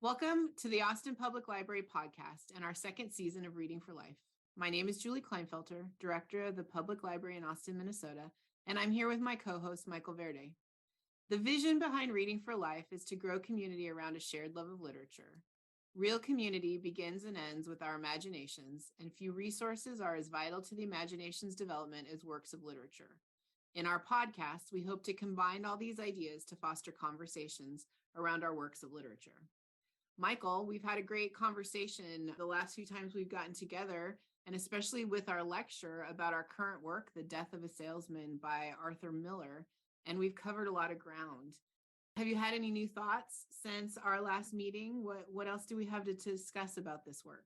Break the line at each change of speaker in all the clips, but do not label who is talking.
Welcome to the Austin Public Library podcast and our second season of Reading for Life. My name is Julie Kleinfelter, Director of the Public Library in Austin, Minnesota, and I'm here with my co-host, Michael Verde. The vision behind Reading for Life is to grow community around a shared love of literature. Real community begins and ends with our imaginations, and few resources are as vital to the imagination's development as works of literature. In our podcast, we hope to combine all these ideas to foster conversations around our works of literature. Michael, we've had a great conversation the last few times we've gotten together, and especially with our lecture about our current work, The Death of a Salesman by Arthur Miller, and we've covered a lot of ground. Have you had any new thoughts since our last meeting? What else do we have to discuss about this work?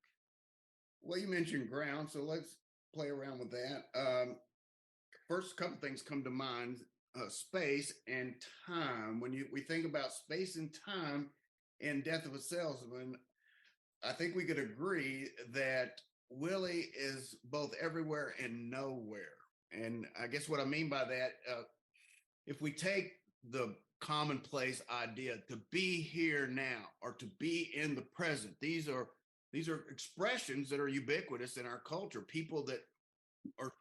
Well, you mentioned ground, so let's play around with that. First, a couple things come to mind, space and time. When we think about space and time in Death of a Salesman, I think we could agree that Willie is both everywhere and nowhere. And I guess what I mean by that, if we take the commonplace idea to be here now or to be in the present, these are expressions that are ubiquitous in our culture. People that are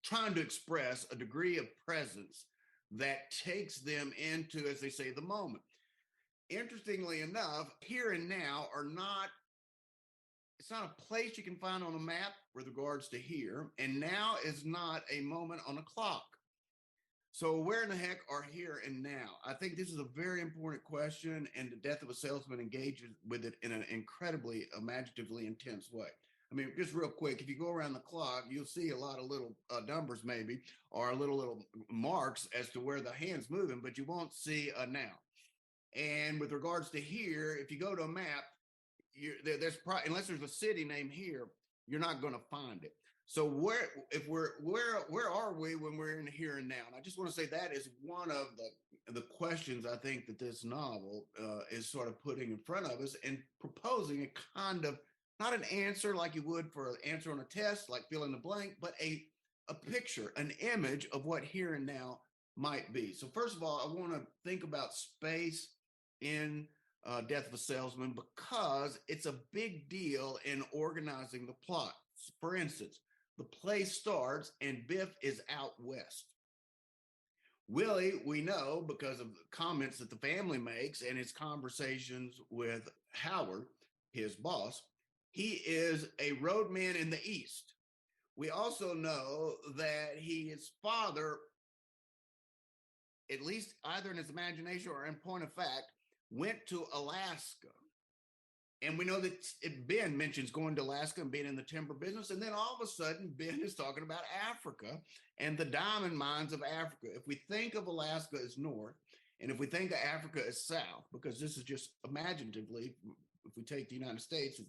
trying to express a degree of presence that takes them into, as they say, the moment. Interestingly enough, here and now it's not a place you can find on a map with regards to here, and now is not a moment on a clock. So where in the heck are here and now? I think this is a very important question, and The Death of a Salesman engages with it in an incredibly imaginatively intense way. I mean, just real quick, if you go around the clock, you'll see a lot of little numbers maybe, or little marks as to where the hand's moving, but you won't see a now. And with regards to here, if you go to a map, there's probably, unless there's a city named here, you're not going to find it. So where are we when we're in here and now? And I just want to say that is one of the questions I think that this novel is sort of putting in front of us and proposing a kind of, not an answer like you would for an answer on a test, like fill in the blank, but a picture, an image of what here and now might be. So first of all, I want to think about space in Death of a Salesman because it's a big deal in organizing the plot. For instance, the play starts and Biff is out west. Willie, we know because of the comments that the family makes and his conversations with Howard, his boss, he is a roadman in the east. We also know that his father, at least either in his imagination or in point of fact, went to Alaska. And we know that Ben mentions going to Alaska and being in the timber business. And then all of a sudden, Ben is talking about Africa and the diamond mines of Africa. If we think of Alaska as north, and if we think of Africa as south, because this is just imaginatively, if we take the United States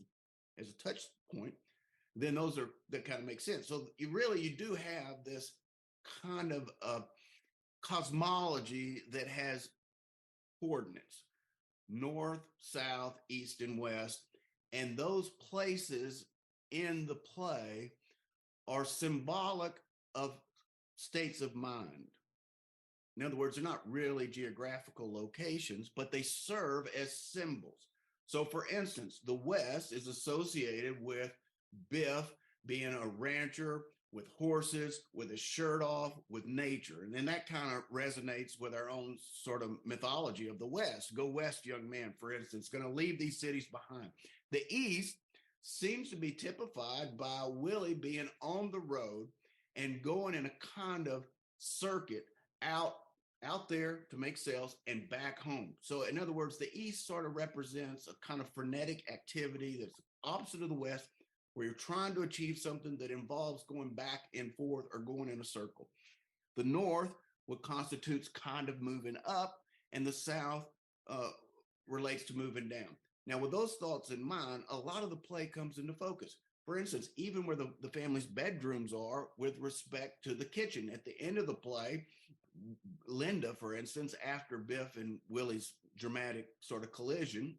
as a touch point, then that kind of make sense. So you do have this kind of cosmology that has coordinates. North, south, east, and west. And those places in the play are symbolic of states of mind. In other words, they're not really geographical locations, but they serve as symbols. So for instance, the West is associated with Biff being a rancher, with horses, with his shirt off, with nature. And then that kind of resonates with our own sort of mythology of the West. Go west, young man, for instance, going to leave these cities behind. The East seems to be typified by Willie being on the road and going in a kind of circuit out there to make sales and back home. So in other words, the East sort of represents a kind of frenetic activity that's opposite of the West, where you're trying to achieve something that involves going back and forth or going in a circle. The North, what constitutes kind of moving up, and the South relates to moving down. Now, with those thoughts in mind, a lot of the play comes into focus. For instance, even where the family's bedrooms are with respect to the kitchen. At the end of the play, Linda, for instance, after Biff and Willie's dramatic sort of collision,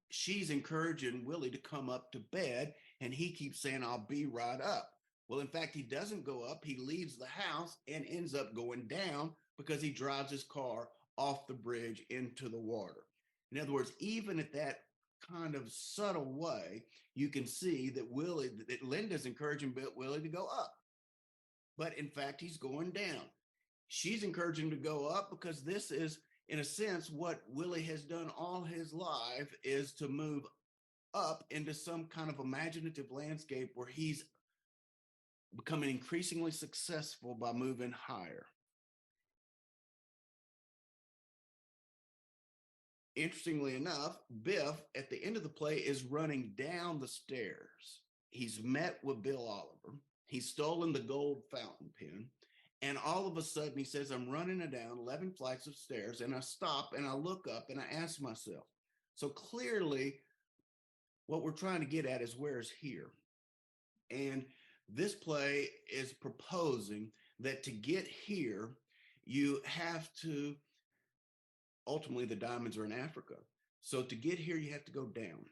she's encouraging Willie to come up to bed, and he keeps saying, "I'll be right up." Well, in fact, he doesn't go up. He leaves the house and ends up going down because he drives his car off the bridge into the water. In other words, even at that kind of subtle way, you can see that Linda's encouraging Willie to go up. But in fact, he's going down. She's encouraging him to go up because this is, in a sense, what Willie has done all his life, is to move up into some kind of imaginative landscape where he's becoming increasingly successful by moving higher. Interestingly enough, Biff at the end of the play is running down the stairs. He's met with Bill Oliver. He's stolen the gold fountain pen. And all of a sudden he says, I'm running it down 11 flights of stairs. And I stop and I look up and I ask myself, so clearly what we're trying to get at is, where's here? And this play is proposing that to get here, you have to, ultimately the diamonds are in Africa. So to get here, you have to go down.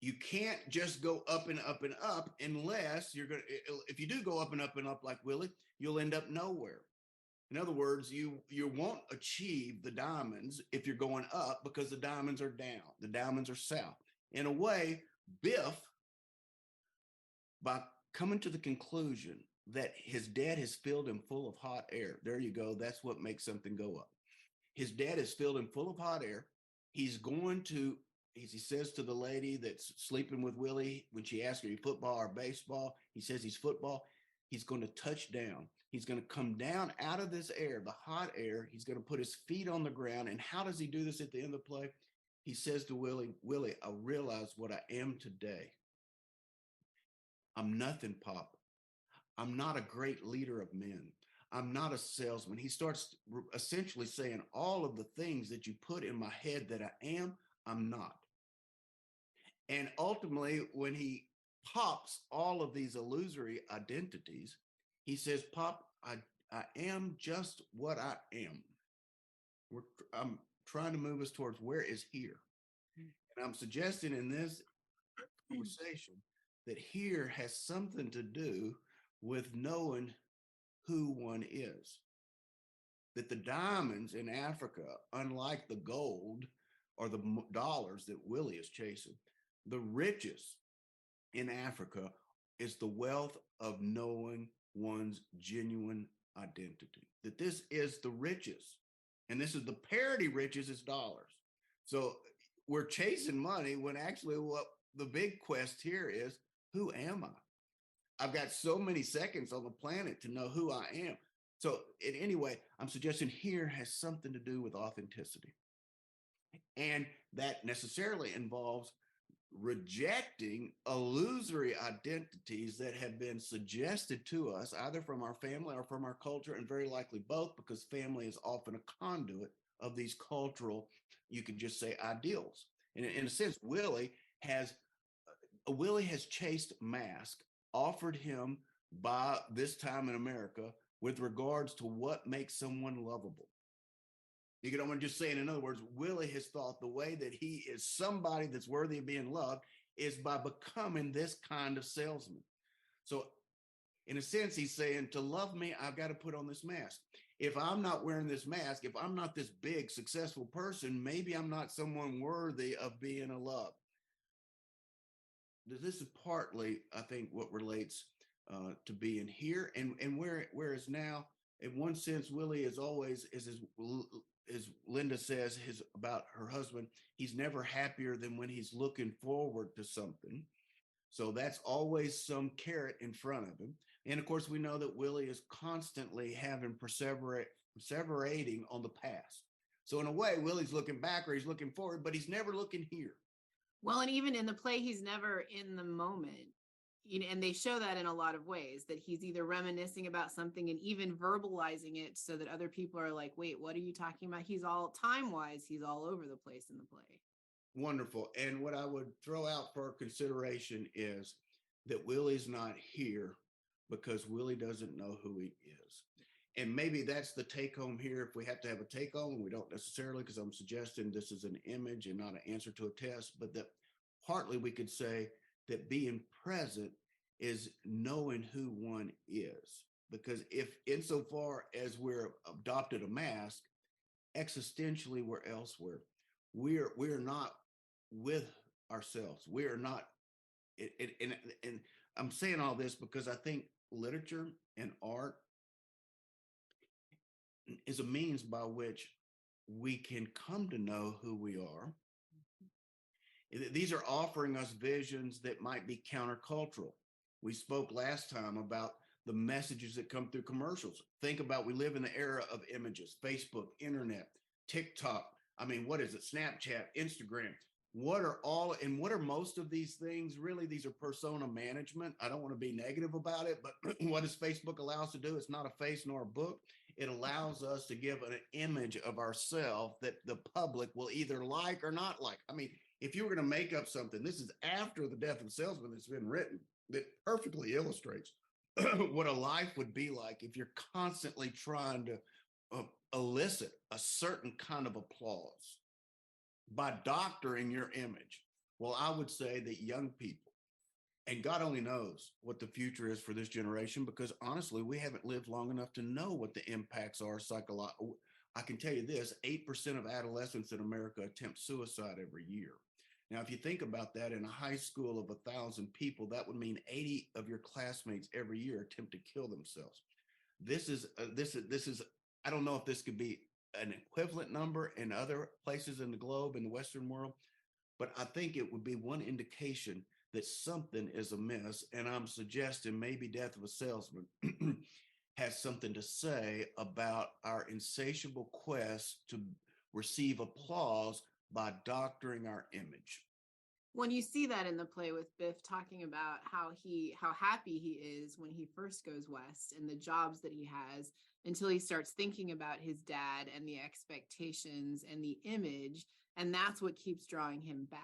You can't just go up and up and up unless you're going to, if you do go up and up and up like Willie, you'll end up nowhere. In other words, you won't achieve the diamonds if you're going up, because the diamonds are down. The diamonds are south. In a way, Biff, by coming to the conclusion that his dad has filled him full of hot air, there you go, that's what makes something go up. His dad is filled him full of hot air. He's going to, as he says to the lady that's sleeping with Willie, when she asks, are you football or baseball? He says he's football. He's going to touch down. He's going to come down out of this air, the hot air. He's going to put his feet on the ground. And how does he do this at the end of the play? He says to Willie, Willie, I realize what I am today. I'm nothing, Pop. I'm not a great leader of men. I'm not a salesman. He starts essentially saying all of the things that you put in my head that I am, I'm not. And ultimately, when he pops all of these illusory identities, he says, Pop, I am just what I am. I'm trying to move us towards where is here. And I'm suggesting in this conversation that here has something to do with knowing who one is. That the diamonds in Africa, unlike the gold or the dollars that Willie is chasing, the riches in Africa is the wealth of knowing one's genuine identity. That this is the riches, and this is the parity riches is dollars. So we're chasing money when actually what the big quest here is, who am I? I've got so many seconds on the planet to know who I am. So in any way, I'm suggesting here has something to do with authenticity. And that necessarily involves rejecting illusory identities that have been suggested to us, either from our family or from our culture, and very likely both, because family is often a conduit of these cultural, you could just say, ideals. And in a sense, Willie has chased mask offered him by this time in America with regards to what makes someone lovable. You know, I'm just saying, in other words, Willie has thought the way that he is somebody that's worthy of being loved is by becoming this kind of salesman. So in a sense, he's saying, to love me, I've got to put on this mask. If I'm not wearing this mask, if I'm not this big, successful person, maybe I'm not someone worthy of being loved. This is partly, I think, what relates to being here, and whereas now, in one sense, Willie is always, as Linda says, about her husband, he's never happier than when he's looking forward to something. So that's always some carrot in front of him. And of course, we know that Willie is constantly having perseverating on the past. So in a way, Willie's looking back or he's looking forward, but he's never looking here.
Well, and even in the play, he's never in the moment. You know, and they show that in a lot of ways, that he's either reminiscing about something and even verbalizing it so that other people are like, wait, what are you talking about? He's all time-wise, he's all over the place in the play.
Wonderful. And what I would throw out for consideration is that Willie's not here because Willie doesn't know who he is. And maybe that's the take home here. If we have to have a take home, we don't necessarily, because I'm suggesting this is an image and not an answer to a test, but that partly we could say that being present is knowing who one is. Because if insofar as we're adopted a mask, existentially we're elsewhere. we're not with ourselves. We are not. And I'm saying all this because I think literature and art is a means by which we can come to know who we are. These are offering us visions that might be countercultural. We spoke last time about the messages that come through commercials. Think about, we live in the era of images, Facebook, internet, TikTok. I mean, what is it? Snapchat, Instagram. What are most of these things? Really, these are persona management. I don't want to be negative about it, but what does Facebook allow us to do? It's not a face nor a book. It allows us to give an image of ourselves that the public will either like or not like. I mean, if you were going to make up something, this is after the death of Salesman that's been written, that perfectly illustrates what a life would be like if you're constantly trying to elicit a certain kind of applause by doctoring your image. Well, I would say that young people, and God only knows what the future is for this generation, because honestly, we haven't lived long enough to know what the impacts are psychologically. I can tell you this, 8% of adolescents in America attempt suicide every year. Now, if you think about that, in a high school of 1,000 people, that would mean 80 of your classmates every year attempt to kill themselves. This is. I don't know if this could be an equivalent number in other places in the globe, in the Western world, but I think it would be one indication that something is amiss. And I'm suggesting maybe Death of a Salesman has something to say about our insatiable quest to receive applause by doctoring our image.
When you see that in the play with Biff talking about how happy he is when he first goes west and the jobs that he has, until he starts thinking about his dad and the expectations and the image, and that's what keeps drawing him back,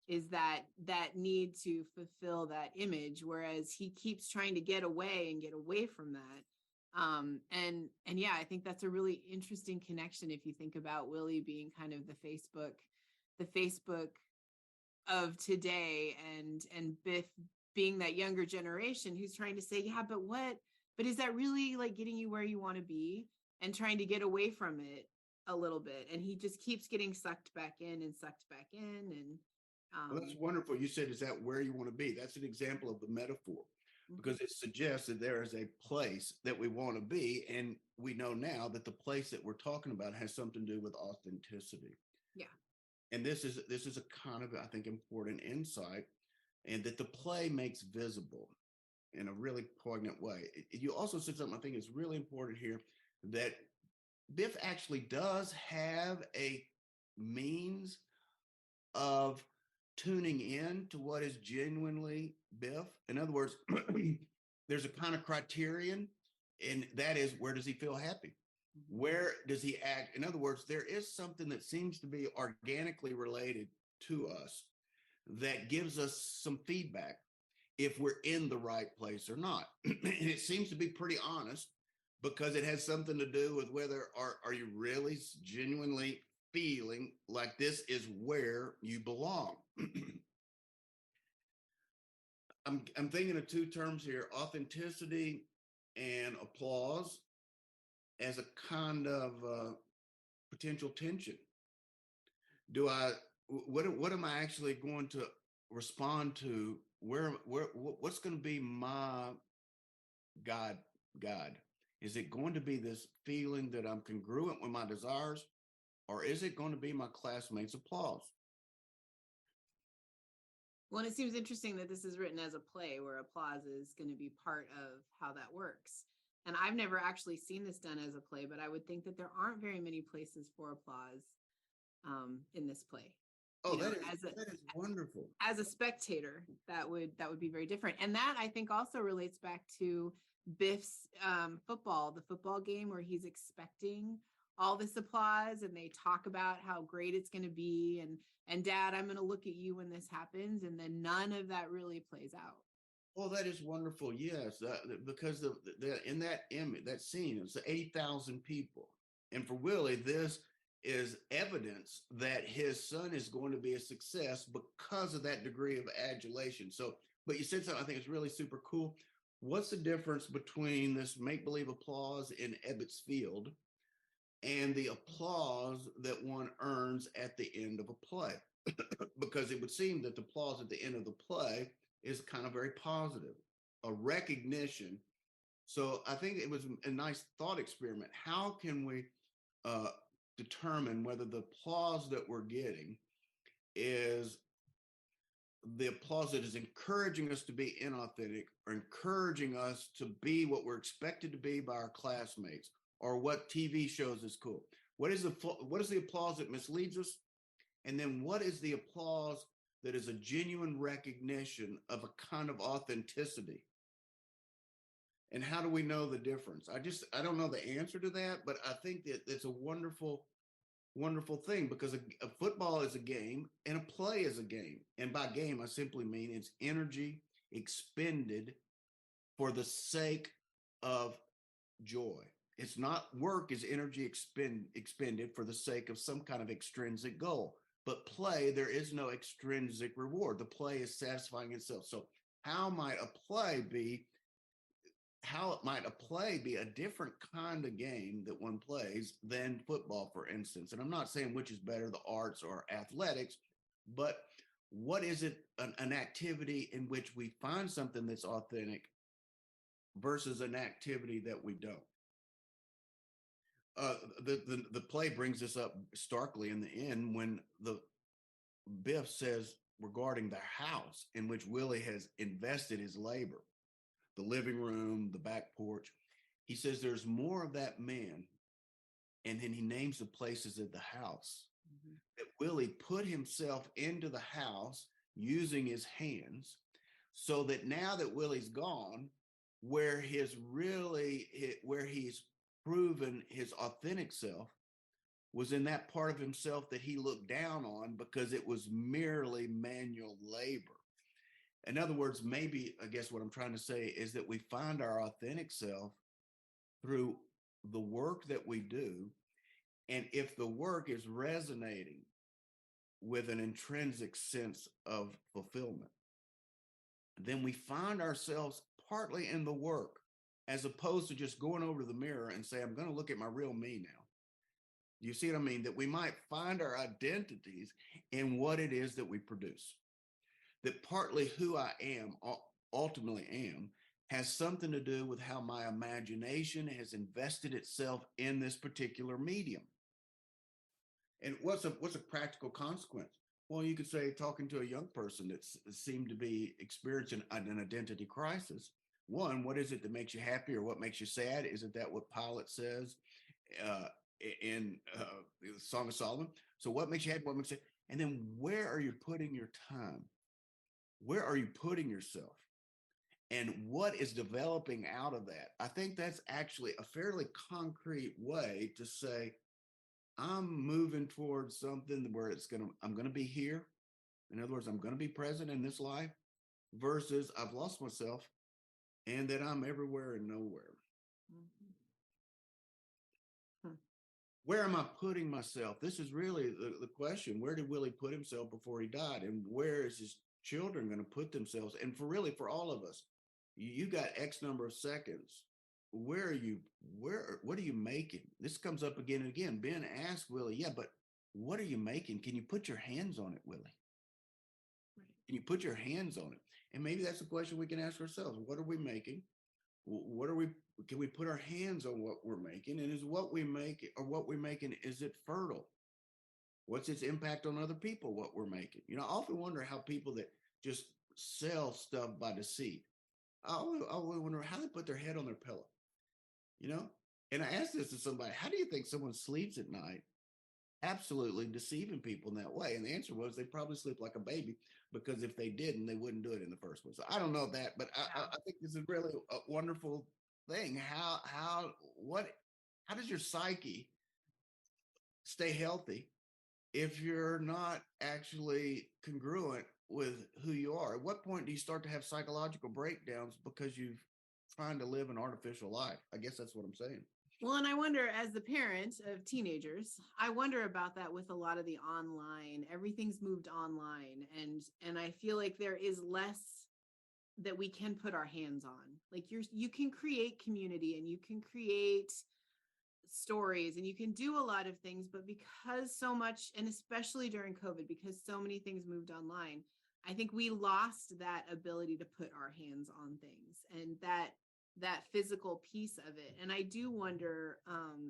is that need to fulfill that image, whereas he keeps trying to get away from that. And yeah, I think that's a really interesting connection if you think about Willie being kind of the Facebook of today, and Biff being that younger generation who's trying to say, yeah, but is that really like getting you where you want to be, and trying to get away from it a little bit, and he just keeps getting sucked back in. And
Well, that's wonderful. You said, is that where you want to be? That's an example of the metaphor, because it suggests that there is a place that we want to be. And we know now that the place that we're talking about has something to do with authenticity.
Yeah.
And this is a kind of, I think, important insight, and that the play makes visible in a really poignant way. You also said something I think is really important here, that Biff actually does have a means of tuning in to what is genuinely Biff. In other words, there's a kind of criterion, and that is, where does he feel happy? Where does he act? In other words, there is something that seems to be organically related to us that gives us some feedback if we're in the right place or not. And it seems to be pretty honest, because it has something to do with whether are you really genuinely feeling like this is where you belong. I'm thinking of two terms here: authenticity and applause, as a kind of potential tension. What am I actually going to respond to? What's going to be my God? Is it going to be this feeling that I'm congruent with my desires, or is it going to be my classmates' applause?
Well, it seems interesting that this is written as a play where applause is going to be part of how that works. And I've never actually seen this done as a play, but I would think that there aren't very many places for applause in this play.
Oh, that is wonderful.
As a spectator, that would be very different. And that, I think, also relates back to Biff's the football game, where he's expecting all this applause, and they talk about how great it's going to be, and Dad, I'm going to look at you when this happens, and then none of that really plays out.
Well, that is wonderful. Yes, because in that image, that scene, it's 80,000 people, and for Willie, this is evidence that his son is going to be a success because of that degree of adulation. So, but you said something I think is really super cool. What's the difference between this make-believe applause in Ebbets Field and the applause that one earns at the end of a play. Because it would seem that the applause at the end of the play is kind of very positive, a recognition. So I think it was a nice thought experiment. How can we uh, determine whether the applause that we're getting is the applause that is encouraging us to be inauthentic or encouraging us to be what we're expected to be by our classmates, or what TV shows is cool? What is the applause that misleads us? And then what is the applause that is a genuine recognition of a kind of authenticity? And how do we know the difference? I don't know the answer to that, but I think that it's a wonderful thing, because a football is a game and a play is a game. And by game, I simply mean it's energy expended for the sake of joy. It's not work is energy expended for the sake of some kind of extrinsic goal. But play, there is no extrinsic reward. The play is satisfying itself. So how might a play be how it might a play be a different kind of game that one plays than football, for instance? And I'm not saying which is better, the arts or athletics, but what is it, an activity in which we find something that's authentic versus an activity that we don't? The play brings this up starkly in the end when the Biff says regarding the house in which Willie has invested his labor, the living room, the back porch. He says there's more of that man. And then he names the places of the house that Willie put himself into the house using his hands, so that now that Willie's gone, where where he's proven his authentic self was in that part of himself that he looked down on because it was merely manual labor. In other words, maybe, I guess what I'm trying to say is that we find our authentic self through the work that we do. And if the work is resonating with an intrinsic sense of fulfillment, then we find ourselves partly in the work, as opposed to just going over to the mirror and say, I'm going to look at my real me now. You see what I mean? That we might find our identities in what it is that we produce. That partly who I am, ultimately am, has something to do with how my imagination has invested itself in this particular medium. And what's a practical consequence? Well, you could say, talking to a young person that seemed to be experiencing an identity crisis. One, what is it that makes you happy, or what makes you sad? Isn't that what Pilate says in the Song of Solomon? So what makes you happy? What makes you sad? And then where are you putting your time? Where are you putting yourself? And what is developing out of that? I think that's actually a fairly concrete way to say, I'm moving towards something where I'm going to be here. In other words, I'm going to be present in this life, versus I've lost myself and that I'm everywhere and nowhere. Where am I putting myself? This is really the question. Where did Willie put himself before he died? And where is his children going to put themselves? And for all of us, you got X number of seconds. What are you making? This comes up again and again. Ben asked Willie, yeah, but what are you making? Can you put your hands on it, Willie? Right. Can you put your hands on it? And maybe that's a question we can ask ourselves. What are we making? Can we put our hands on what we're making? And is what we make, or what we're making, is it fertile? What's its impact on other people, what we're making? I often wonder how people that just sell stuff by deceit, I always wonder how they put their head on their pillow, And I asked this to somebody, how do you think someone sleeps at night, absolutely deceiving people in that way? And the answer was they probably sleep like a baby, because if they didn't, they wouldn't do it in the first place. So I don't know that, but I think this is really a wonderful thing. How does your psyche stay healthy if you're not actually congruent with who you are? At what point do you start to have psychological breakdowns because you've trying to live an artificial life? I guess that's what I'm saying.
Well, and I wonder, as the parent of teenagers, I wonder about that with a lot of the online. Everything's moved online, and I feel like there is less that we can put our hands on. Like you can create community, and you can create stories and you can do a lot of things, but because so much, and especially during COVID, because so many things moved online, I think we lost that ability to put our hands on things and that physical piece of it. And I do wonder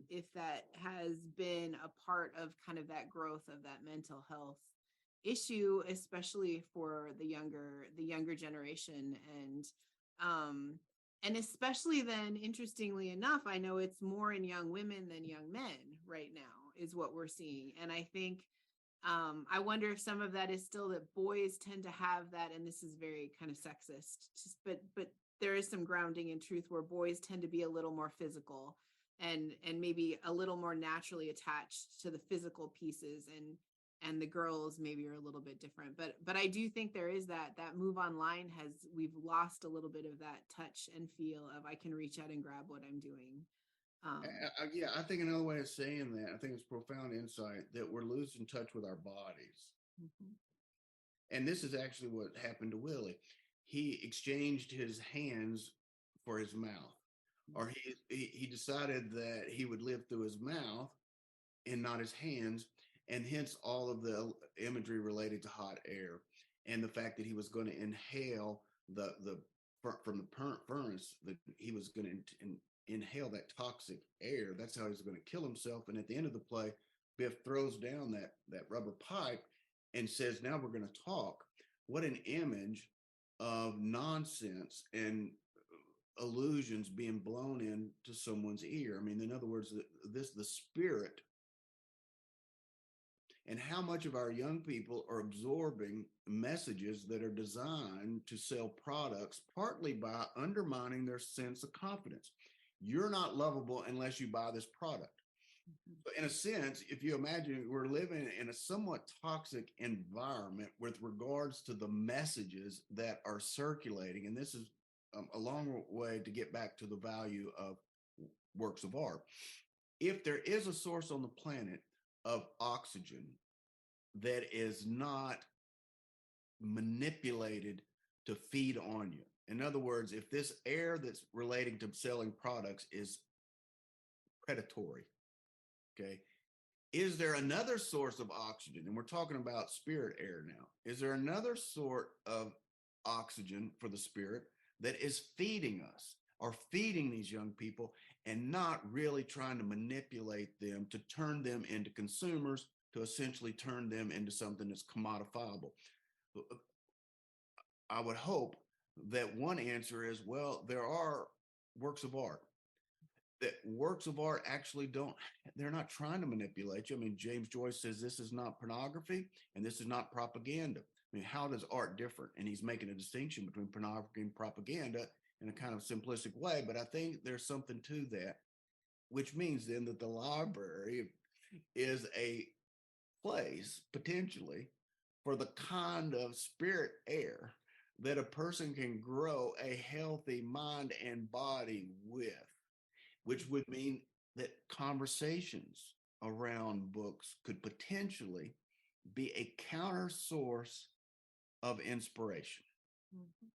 if that has been a part of kind of that growth of that mental health issue, especially for the younger generation. And especially then, interestingly enough, I know it's more in young women than young men right now is what we're seeing. And I think I wonder if some of that is still that boys tend to have that, and this is very kind of sexist, but there is some grounding in truth where boys tend to be a little more physical and maybe a little more naturally attached to the physical pieces, and the girls maybe are a little bit different. But I do think there is that move online we've lost a little bit of that touch and feel of I can reach out and grab what I'm doing.
Yeah, I think another way of saying that, I think it's profound insight that we're losing touch with our bodies.
Mm-hmm.
And this is actually what happened to Willie. He exchanged his hands for his mouth, or he decided that he would live through his mouth and not his hands, and hence all of the imagery related to hot air and the fact that he was going to inhale the from the furnace, that he was going to inhale that toxic air. That's how he's going to kill himself. And at the end of the play, Biff throws down that rubber pipe and says, "Now we're going to talk." What an image of nonsense and illusions being blown into someone's ear. I mean, in other words, the spirit, and how much of our young people are absorbing messages that are designed to sell products, partly by undermining their sense of confidence. You're not lovable unless you buy this product. But in a sense, if you imagine, we're living in a somewhat toxic environment with regards to the messages that are circulating. And this is a long way to get back to the value of works of art. If there is a source on the planet of oxygen that is not manipulated to feed on you, in other words, if this air that's relating to selling products is predatory, okay, is there another source of oxygen? And we're talking about spirit air now. Is there another sort of oxygen for the spirit that is feeding us or feeding these young people and not really trying to manipulate them to turn them into consumers, to essentially turn them into something that's commodifiable? I would hope that one answer is, well, there are works of art. That works of art actually they're not trying to manipulate you. I mean, James Joyce says this is not pornography and this is not propaganda. I mean, how does art differ? And he's making a distinction between pornography and propaganda in a kind of simplistic way. But I think there's something to that, which means then that the library is a place potentially for the kind of spirit air that a person can grow a healthy mind and body with, which would mean that conversations around books could potentially be a counter source of inspiration. Mm-hmm.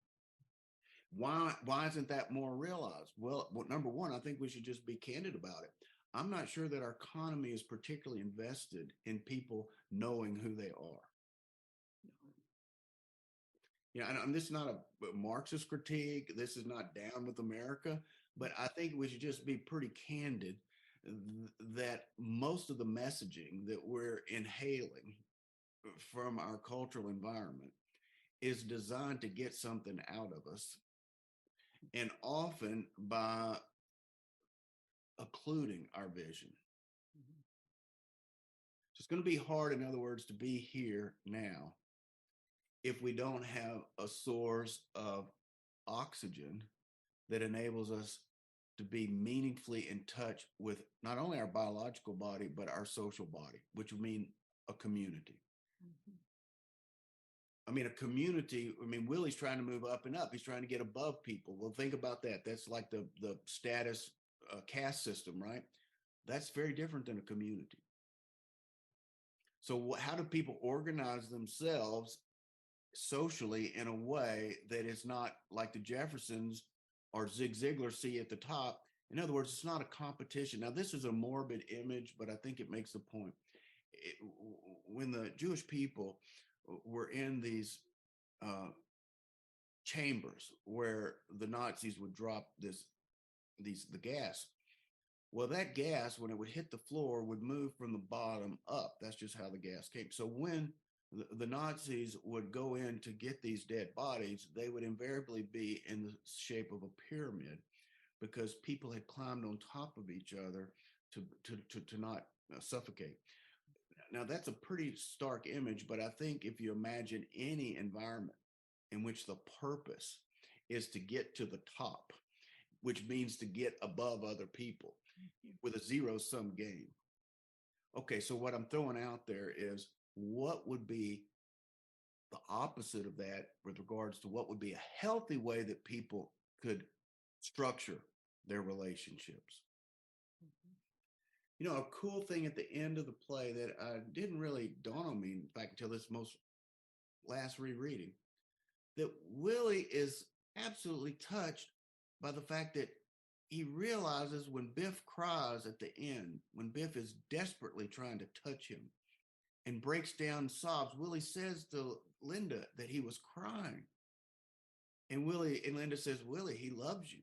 Why isn't that more realized? Well, number one, I think we should just be candid about it. I'm not sure that our economy is particularly invested in people knowing who they are. Yeah, and this is not a Marxist critique. This is not down with America, but I think we should just be pretty candid that most of the messaging that we're inhaling from our cultural environment is designed to get something out of us, and often by occluding our vision. So it's going to be hard, in other words, to be here now if we don't have a source of oxygen that enables us to be meaningfully in touch with not only our biological body, but our social body, which would mean a community. Mm-hmm. I mean, a community, Willie's trying to move up and up. He's trying to get above people. Well, think about that. That's like the status caste system, right? That's very different than a community. So how do people organize themselves socially in a way that is not like the Jeffersons or Zig Ziglar see at the top In other words, it's not a competition. Now, this is a morbid image, but I think it makes the point. When the Jewish people were in these uh, chambers where the Nazis would drop the gas. Well, that gas, when it would hit the floor, would move from the bottom up. That's just how the gas came. So when the Nazis would go in to get these dead bodies, they would invariably be in the shape of a pyramid because people had climbed on top of each other to not suffocate. Now, that's a pretty stark image, but I think if you imagine any environment in which the purpose is to get to the top, which means to get above other people with a zero sum game. Okay, so what I'm throwing out there is what would be the opposite of that with regards to what would be a healthy way that people could structure their relationships. Mm-hmm. You know, a cool thing at the end of the play that didn't really dawn on me, in fact, until this most last rereading, that Willie is absolutely touched by the fact that he realizes when Biff cries at the end, when Biff is desperately trying to touch him and breaks down and sobs, Willie says to Linda that he was crying. And Linda says, Willie, he loves you.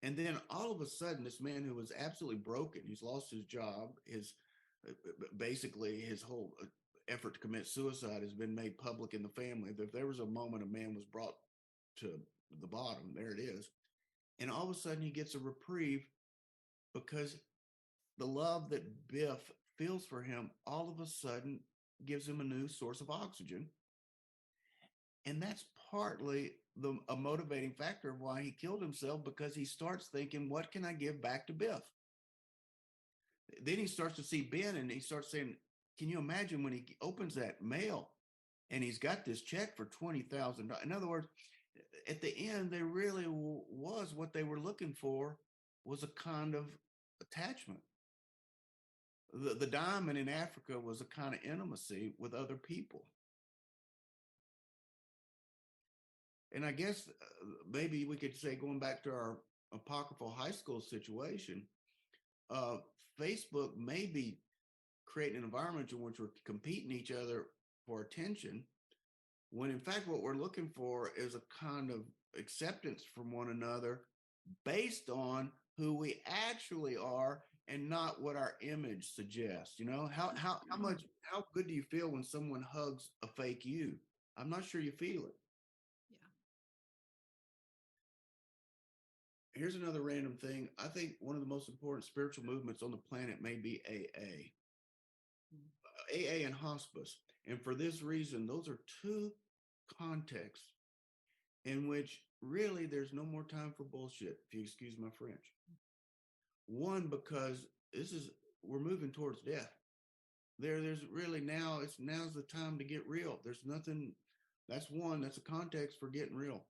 And then all of a sudden, this man who was absolutely broken, he's lost his job, basically his whole effort to commit suicide has been made public in the family. If there was a moment a man was brought to the bottom, there it is. And all of a sudden he gets a reprieve because the love that Biff feels for him all of a sudden gives him a new source of oxygen. And that's partly a motivating factor of why he killed himself, because he starts thinking, what can I give back to Biff? Then he starts to see Ben and he starts saying, can you imagine when he opens that mail and he's got this check for $20,000? In other words, at the end, there really was what they were looking for was a kind of attachment. The diamond in Africa was a kind of intimacy with other people. And I guess maybe we could say, going back to our apocryphal high school situation, Facebook may be creating an environment in which we're competing each other for attention, when in fact what we're looking for is a kind of acceptance from one another based on who we actually are and not what our image suggests. You know, how good do you feel when someone hugs a fake you? I'm not sure you feel it. Yeah. Here's another random thing. I think one of the most important spiritual movements on the planet may be AA. AA and hospice. And for this reason, those are two contexts in which really there's no more time for bullshit, if you excuse my French. One, because we're moving towards death. There's really now's the time to get real. There's nothing, that's a context for getting real.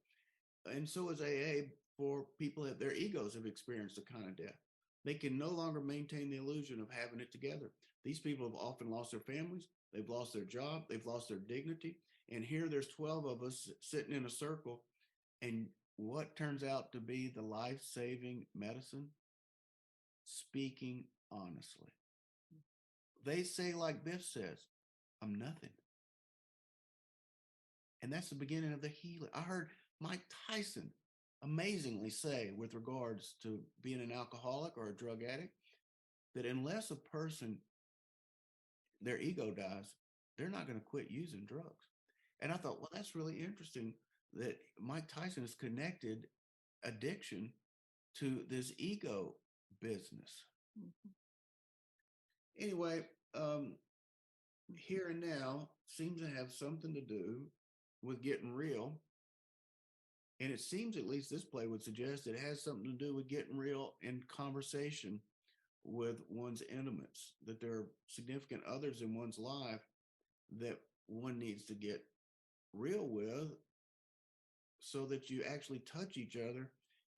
And so is AA for people that their egos have experienced a kind of death. They can no longer maintain the illusion of having it together. These people have often lost their families. They've lost their job. They've lost their dignity. And here there's 12 of us sitting in a circle. And what turns out to be the life-saving medicine? Speaking honestly. They say, like Biff says, I'm nothing. And that's the beginning of the healing. I heard Mike Tyson amazingly say, with regards to being an alcoholic or a drug addict, that unless a person, their ego dies, they're not going to quit using drugs. And I thought, well, that's really interesting that Mike Tyson has connected addiction to this ego business. Mm-hmm. Anyway, here and now seems to have something to do with getting real. And it seems, at least this play would suggest, it has something to do with getting real in conversation with one's intimates, that there are significant others in one's life that one needs to get real with so that you actually touch each other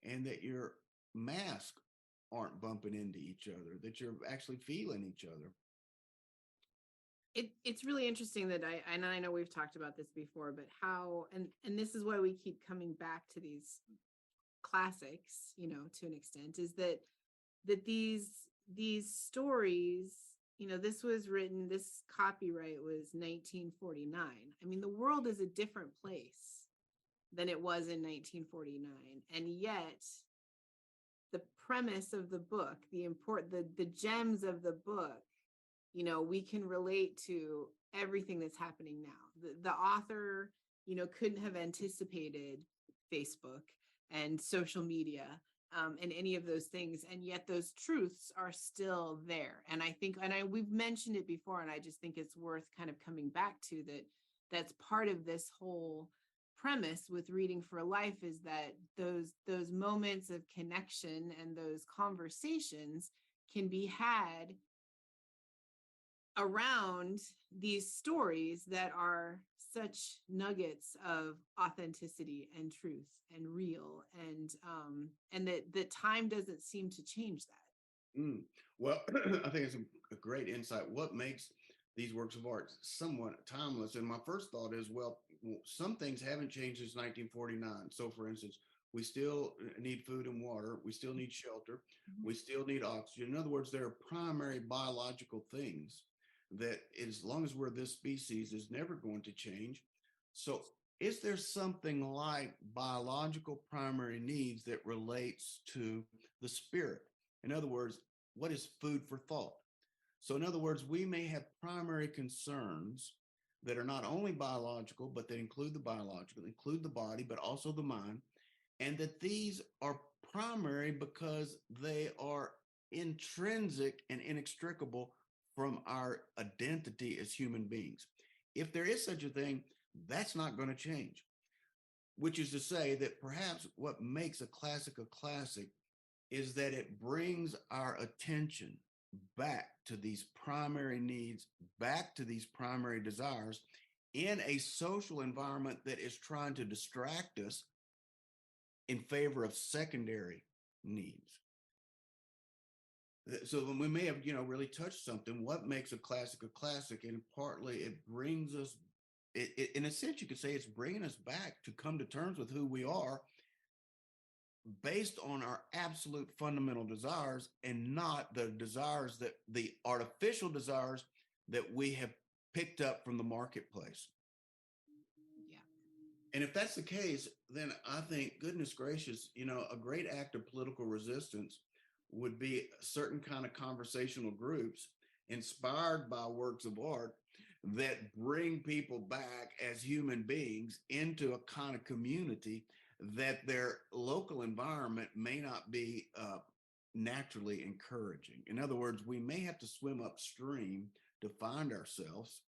and that your masks aren't bumping into each other, that you're actually feeling each other.
It's really interesting that I know we've talked about this before, but how, and this is why we keep coming back to these classics, to an extent, is that these stories, this was written, this copyright was 1949. I mean, the world is a different place than it was in 1949. And yet the premise of the book, the gems of the book, we can relate to everything that's happening now. The author, couldn't have anticipated Facebook and social media and any of those things. And yet those truths are still there. And I think, we've mentioned it before, and I just think it's worth kind of coming back to that. That's part of this whole premise with Reading for Life, is that those moments of connection and those conversations can be had around these stories that are such nuggets of authenticity and truth and real, and that time doesn't seem to change that.
Well, I think it's a great insight. What makes these works of art somewhat timeless? And my first thought is, well, some things haven't changed since 1949. So, for instance, we still need food and water. We still need shelter. We still need oxygen. In other words, there are primary biological things that, as long as we're this species, is never going to change. So is there something like biological primary needs that relates to the spirit? In other words, what is food for thought? So in other words, we may have primary concerns that are not only biological, but that include the biological, include the body, but also the mind. And that these are primary because they are intrinsic and inextricable from our identity as human beings. If there is such a thing, that's not going to change, which is to say that perhaps what makes a classic is that it brings our attention back to these primary needs, back to these primary desires in a social environment that is trying to distract us in favor of secondary needs. So when we may have, really touched something, what makes a classic? And partly it brings us, in a sense, you could say it's bringing us back to come to terms with who we are based on our absolute fundamental desires, and not the artificial desires that we have picked up from the marketplace.
Yeah.
And if that's the case, then I think, goodness gracious, a great act of political resistance would be certain kind of conversational groups inspired by works of art that bring people back as human beings into a kind of community that their local environment may not be naturally encouraging. In other words, we may have to swim upstream to find ourselves,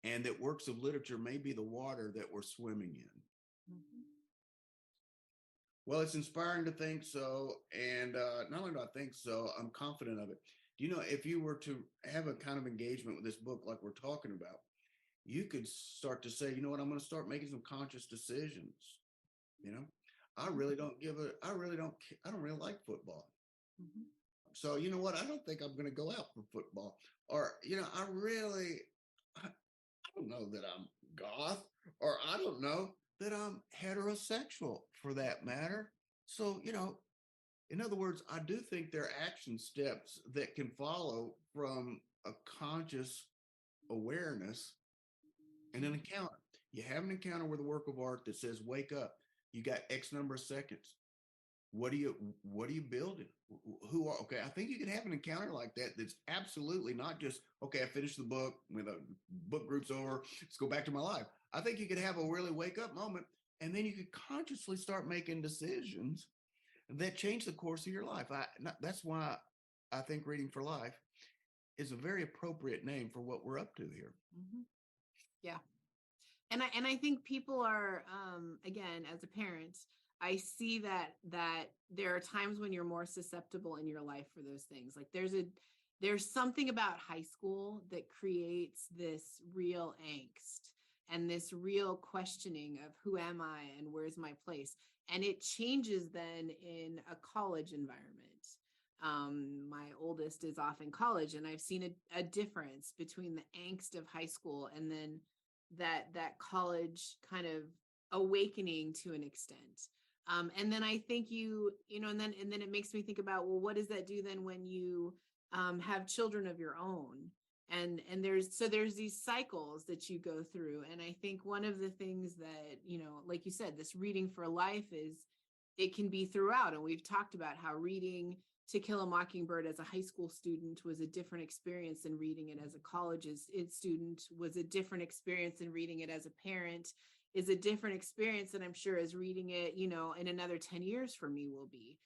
and that works of literature may be the water that we're swimming in. Mm-hmm. Well, it's inspiring to think so. And not only do I think so, I'm confident of it. Do you know, if you were to have a kind of engagement with this book like we're talking about, you could start to say, you know what, I'm going to start making some conscious decisions. I really don't I don't really like football. Mm-hmm. So, you know what, I don't think I'm going to go out for football. Or, I don't know that I'm goth, or I don't know that I'm heterosexual for that matter. So, in other words, I do think there are action steps that can follow from a conscious awareness and an encounter. You have an encounter with a work of art that says, wake up. You got X number of seconds. What are you building? Okay, I think you can have an encounter like that that's absolutely not just, okay, I finished the book, when the book group's over, let's go back to my life. I think you could have a really wake up moment, and then you could consciously start making decisions that change the course of your life. That's why I think Reading for Life is a very appropriate name for what we're up to here.
Mm-hmm. Yeah. And I think people are, again, as a parent, I see that there are times when you're more susceptible in your life for those things. Like there's something about high school that creates this real angst and this real questioning of who am I and where's my place? And it changes then in a college environment. My oldest is off in college, and I've seen a difference between the angst of high school and then that college kind of awakening to an extent. And then I think and then it makes me think about, well, what does that do then when you have children of your own? And there's these cycles that you go through. And I think one of the things that, like you said, this reading for life is, it can be throughout. And we've talked about how reading To Kill a Mockingbird as a high school student was a different experience than reading it as a college student, was a different experience than reading it as a parent, is a different experience than I'm sure as reading it, in another 10 years for me will be.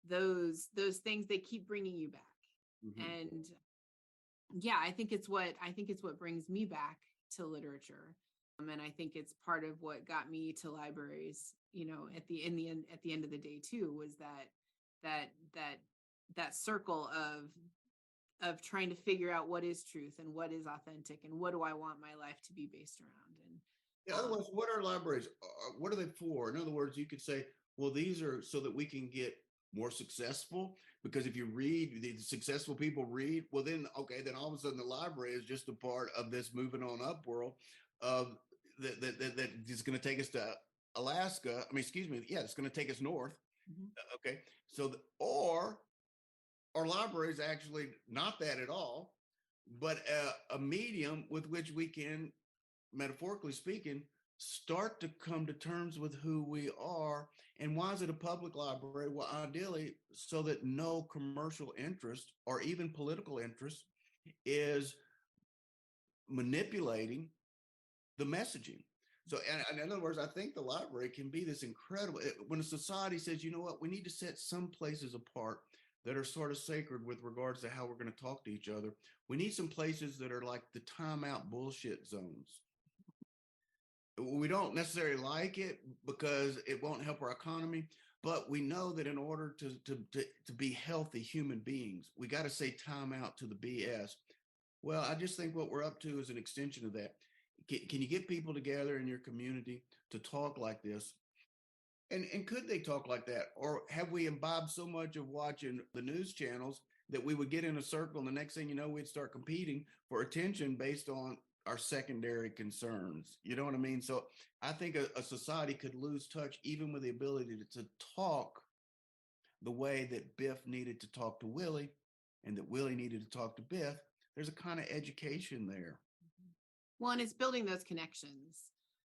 Those things, they keep bringing you back.
Mm-hmm.
And yeah, I think it's what brings me back to literature. And I think it's part of what got me to libraries, at the end of the day too, was that that that circle of trying to figure out what is truth and what is authentic and what do I want my life to be based around. And
In other words, what are libraries? What are they for? In other words, you could say, well, these are so that we can get more successful. Because if you read, the successful people read, well, then, okay, then all of a sudden the library is just a part of this moving on up world of that is going to take us to Alaska. I mean, excuse me. Yeah, it's going to take us north.
mhm.
Okay. So, or our library is actually not that at all, but a medium with which we can, metaphorically speaking, start to come to terms with who we are. And why is it a public library? Well, ideally, so that no commercial interest or even political interest is manipulating the messaging. So, and in other words, I think the library can be this incredible, when a society says, you know what, we need to set some places apart that are sort of sacred with regards to how we're going to talk to each other. We need some places that are like the timeout bullshit zones. We don't necessarily like it because it won't help our economy, but we know that in order to be healthy human beings, we got to say time out to the BS. Well, I just think what we're up to is an extension of that. Can you get people together in your community to talk like this? And could they talk like that? Or have we imbibed so much of watching the news channels that we would get in a circle and the next thing you know, we'd start competing for attention based on our secondary concerns? You know what I mean? So I think a society could lose touch even with the ability to talk the way that Biff needed to talk to Willie and that Willie needed to talk to Biff. There's a kind of education there.
Well, and it's building those connections.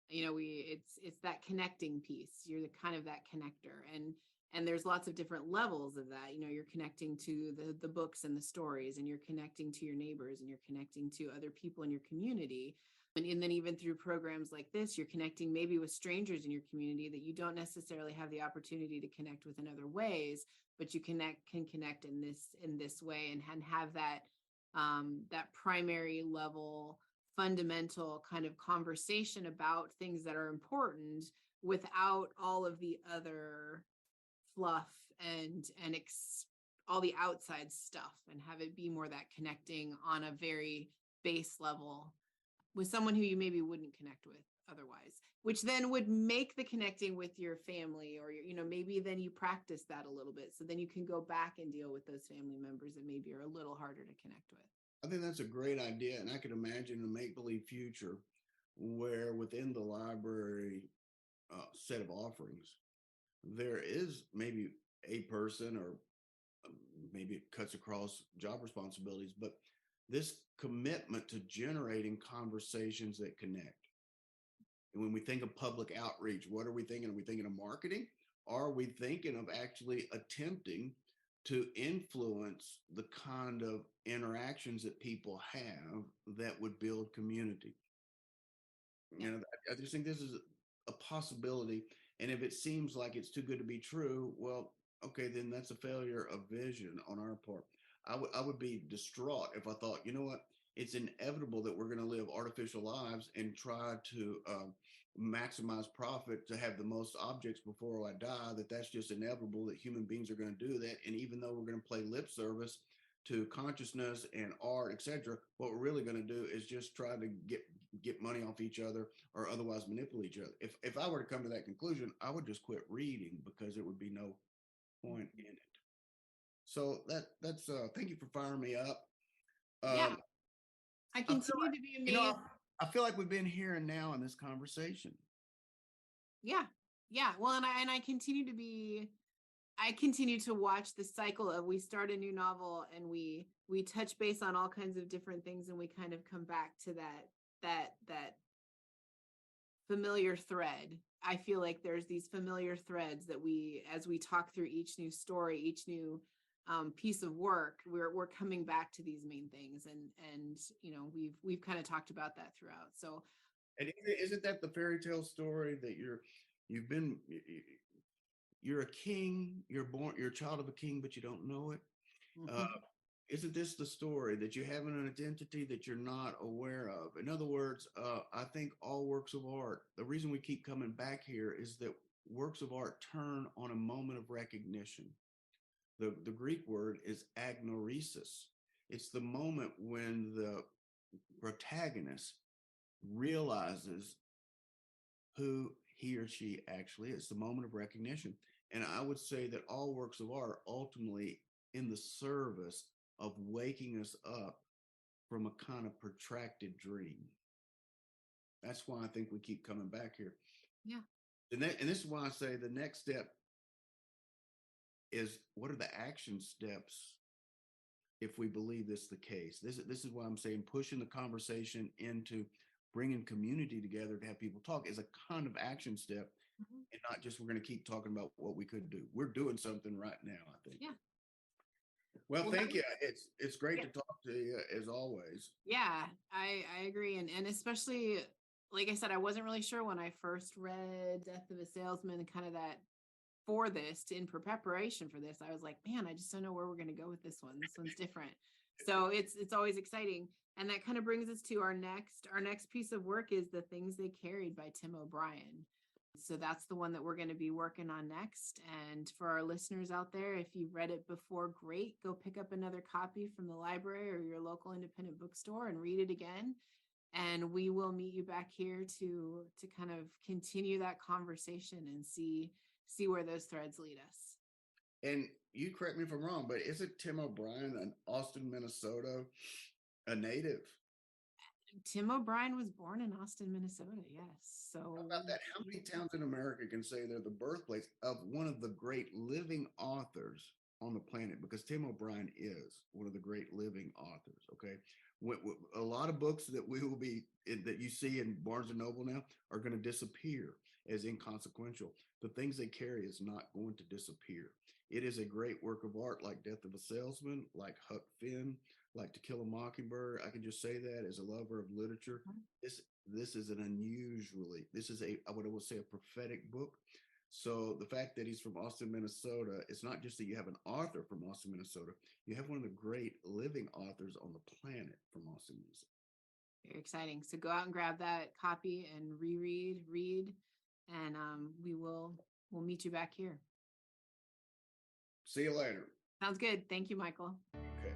It's that connecting piece. You're the kind of that connector. And there's lots of different levels of that. You're connecting to the books and the stories, and you're connecting to your neighbors, and you're connecting to other people in your community. And then even through programs like this, you're connecting maybe with strangers in your community that you don't necessarily have the opportunity to connect with in other ways, but you can connect in this way, and have that primary level fundamental kind of conversation about things that are important without all of the other fluff and all the outside stuff, and have it be more that connecting on a very base level with someone who you maybe wouldn't connect with otherwise, which then would make the connecting with your family, or maybe then you practice that a little bit, so then you can go back and deal with those family members that maybe are a little harder to connect with.
I think that's a great idea. And I could imagine a make believe future where within the library set of offerings, there is maybe a person, or maybe it cuts across job responsibilities, but this commitment to generating conversations that connect. And when we think of public outreach, what are we thinking? Are we thinking of marketing? Are we thinking of actually attempting to influence the kind of interactions that people have that would build community?
Yeah.
I just think this is a possibility. And if it seems like it's too good to be true, well, okay, then that's a failure of vision on our part. I would be distraught if I thought, you know what, it's inevitable that we're going to live artificial lives and try to maximize profit to have the most objects before I die. That's just inevitable, that human beings are going to do that. And even though we're going to play lip service to consciousness and art, etc., what we're really going to do is just try to get money off each other or otherwise manipulate each other. If I were to come to that conclusion, I would just quit reading because there would be no point in it. So that's thank you for firing me up.
Yeah,
Um,
I
I feel
continue
like,
to be
you know,
amazed.
I feel like we've been here and now in this conversation.
Yeah, Yeah. Well, and I continue to watch the cycle of we start a new novel and we touch base on all kinds of different things and we kind of come back to that familiar thread. I feel like there's these familiar threads that as we talk through each new story, each new piece of work, we're coming back to these main things, and we've kind of talked about that throughout. So,
And isn't that the fairy tale story that you've been you're a king, you're a child of a king, but you don't know it? Uh,
mhm.
isn't this the story that you have an identity that you're not aware of? In other words, I think all works of art, the reason we keep coming back here is that works of art turn on a moment of recognition. The Greek word is agnoresis. It's the moment when the protagonist realizes who he or she actually is, the moment of recognition. And I would say that all works of art ultimately in the service of waking us up from a kind of protracted dream. That's why I think we keep coming back here.
Yeah.
And this is why I say the next step is, what are the action steps if we believe this is the case? This is why I'm saying pushing the conversation into bringing community together to have people talk is a kind of action step,
Mhm.
and not just we're going to keep talking about what we could do. We're doing something right now, I think.
Yeah.
Well,
Well,
thank you. It's great
yeah.
to talk to you as always.
Yeah, I agree, and especially like I said, I wasn't really sure when I first read Death of a Salesman, kind of that for this in preparation for this. I was like, man, I just don't know where we're going to go with this one. This one's different. So it's always exciting. And that kind of brings us to our next piece of work is The Things They Carried by Tim O'Brien. So that's the one that we're going to be working on next. And for our listeners out there, if you've read it before, great. Go pick up another copy from the library or your local independent bookstore and read it again. And we will meet you back here to kind of continue that conversation and see where those threads lead us.
And you correct me if I'm wrong, but isn't Tim O'Brien an Austin, Minnesota, a native?
Tim O'Brien was born in Austin, Minnesota. Yes.
How
So
about that? How many towns in America can say they're the birthplace of one of the great living authors on the planet? Because Tim O'Brien is one of the great living authors. Okay, a lot of books that we will be that you see in Barnes and Noble now are going to disappear as inconsequential. The Things They Carry is not going to disappear. It is a great work of art, like Death of a Salesman, like Huck Finn, like To Kill a Mockingbird. I can just say that as a lover of literature. This is an unusually, this is a, I would say, a prophetic book. So the fact that he's from Austin, Minnesota, it's not just that you have an author from Austin, Minnesota, you have one of the great living authors on the planet from Austin, Minnesota.
very exciting. So go out and grab that copy and read, and we'll meet you back here.
See you later.
Sounds good. Thank you, Michael.
Okay.